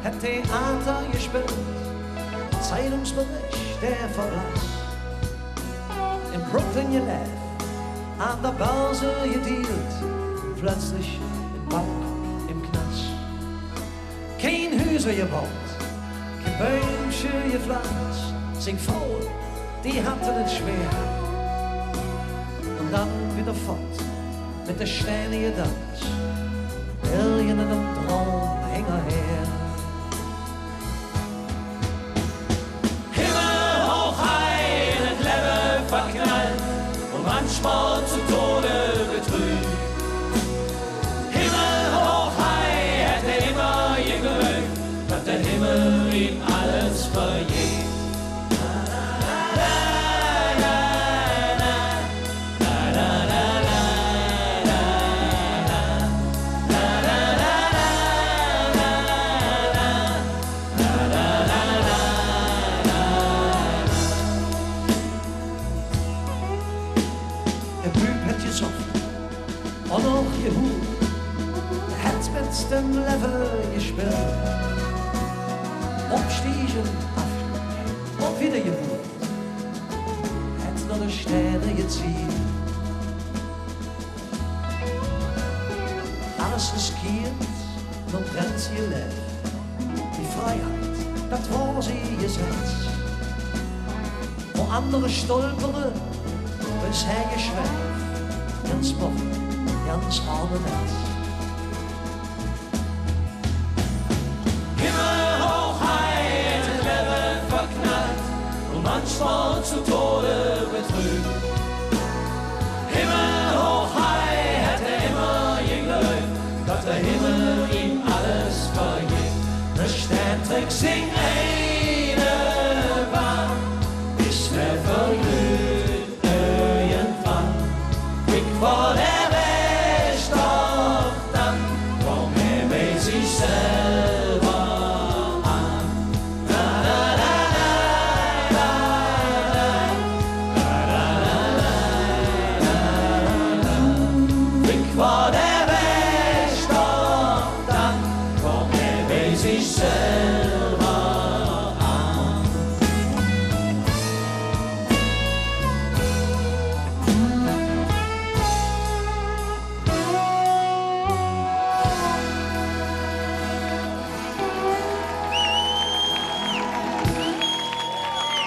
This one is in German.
hat Theater gespielt, Zeitungsbericht, der Verlass. In Brooklyn gelebt, an der Börse gedealt, plötzlich im Bank, im Knast. Kein Häuser gebaut, kein Bäumchen gepflanzt, sing Frau, die hatten es schwer. Und dann wieder fort mit der ständigen Tanz, irgendeinem Traum hinterher. Himmelhoch high in das Leben verknallt und manchmal zu Tode betrübt. Himmelhoch high hätte immer geglückt, dass der Himmel ihm alles vergeht. Der Büb hat gesoffen und auch gehut, der hat mit dem Level gespielt. Aufstiegen, Abstieg und wieder gehut, hat noch eine Sterne gezielt. Alles riskiert und Grenz gelebt. Die Freiheit, das war sie gesetzt. Wo andere stolpere, bisher geschwächt, ganz offen, ganz ohne Netz. Himmelhoch high in das Leben verknallt und manchmal zu Tode betrübt. Himmelhoch high hätte immer geglückt, dass der Himmel ihm alles vergibt. Ne Sterntrick singt